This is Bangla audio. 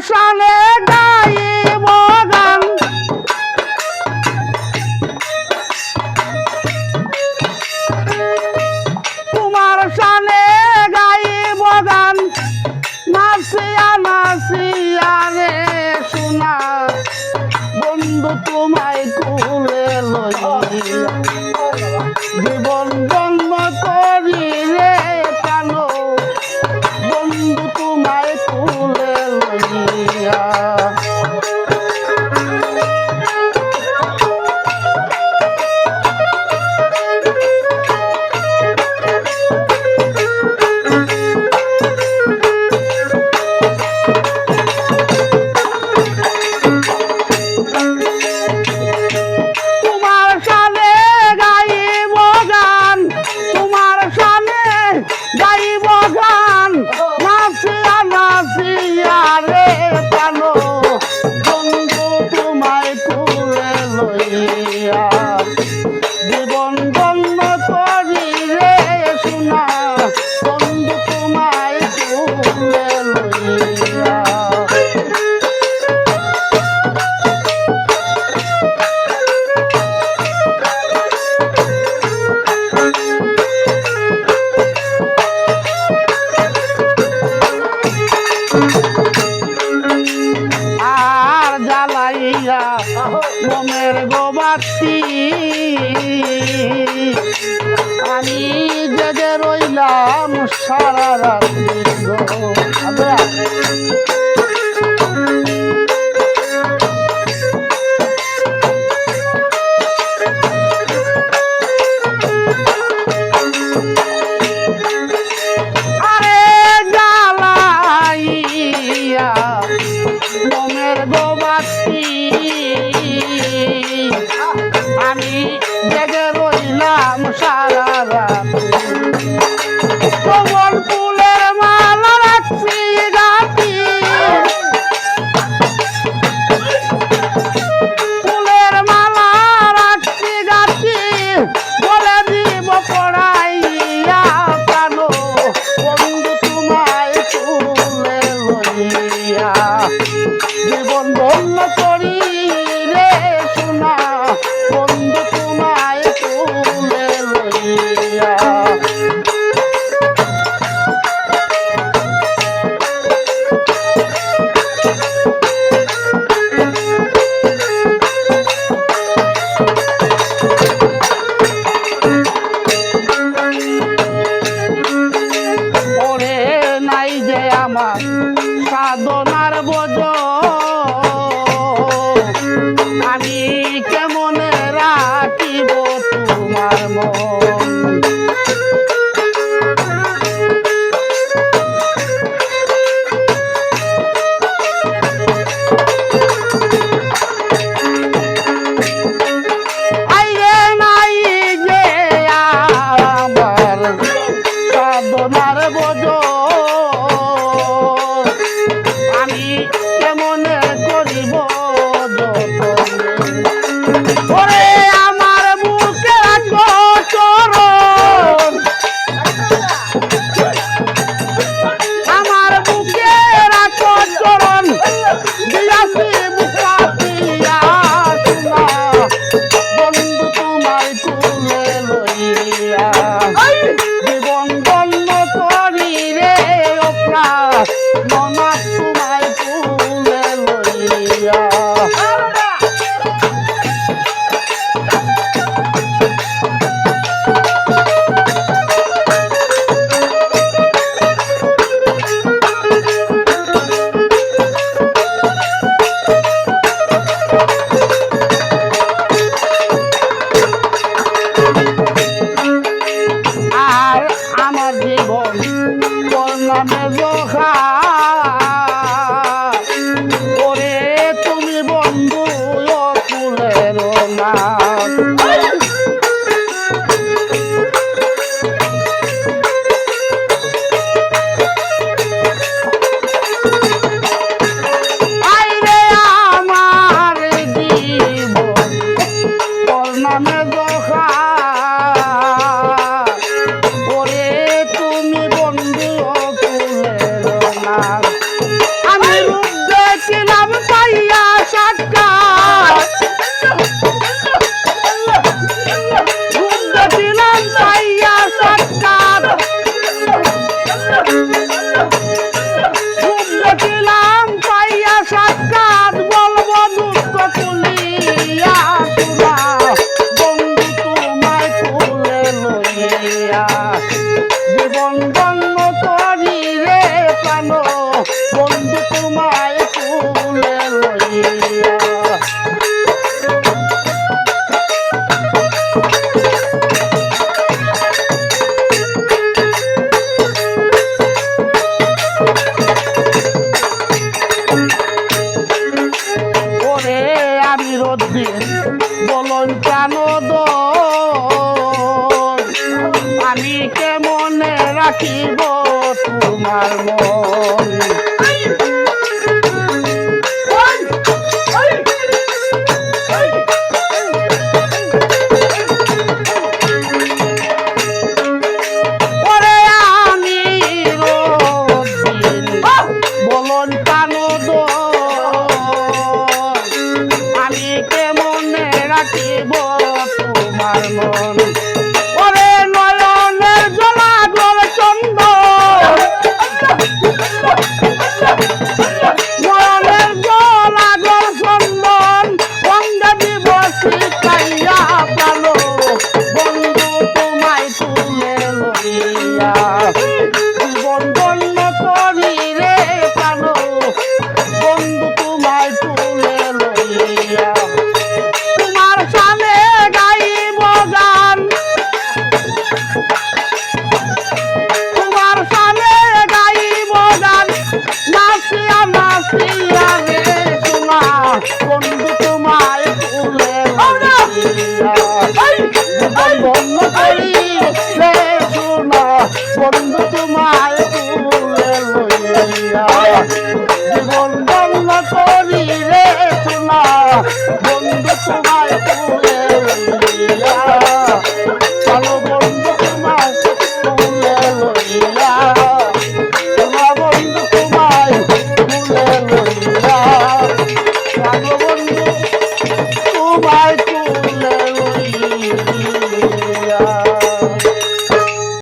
শানে গাইব গান তোমার শানে গাইব গান নাচিয়া নাচিয়া রে সোনা বন্ধু তোমায় কুলে লইয়া জীবন জন্ম করি রে কানো বন্ধু তোমায় কুলে লইয়া জীবন বন্ধ করি রে সোনা বন্ধু তোমায় কুলে লইয়া আর জ্বালাইয়া মনের গোবাতি আমি জেগে রইলাম সারা রাত্রি আরে জ্বালাইয়া মনের গোবাতি আমি জেগে রইলাম সারা রাত কমল ফুলের মালা রাখছি গাতি ফুলের মালা রাখছি গাতি বলে দিব পড়াইয়া কানো বন্ধু তোমায় কুলে লইয়া জীবন ধন্য করি রে সোনা বন্ধু তোমায় কুলে লইয়া ওরে নাই যে আমার সাধনার বোঝ আমি কেমন রাখিব তোমার মন আইরে নাই যে আমার সাধনার বোঝ আমি কেমন করিব ওরে আমার বুকে রাখো চরণ আমার বুকে রাখো চরণ দিয়াছি বুকাতিয়া সোনা বন্ধু তোমায় কুলে লইয়া জীবন বন্ধ করি রে অপ্রাণ মনা তোমায় কুলে লইয়া বলন পানদ আমি কেমনে রাখিব তোমার মন ওরে নয়নের জলা গোল চন্দ নয়নের জলা গোল চন্দন অঙ্গে দিবসী কাইয়া পালো বন্ধু তোমায় তুলে লইয়া বন্ধন করি রে পালো বন্ধু তোমায় তুলে লইয়া তোমার সামনে গাইব গান তোমার সামনে গাইব গান নাচিয়া নাচিয়া রে শোনা বন্ধু তোমায় তুলে লইয়া বন্ধ করি রে শোনা বন্ধু তোমায় তুলে লইয়া জীবন বন্ধ করি রে শোনা বন্ধু তোমায়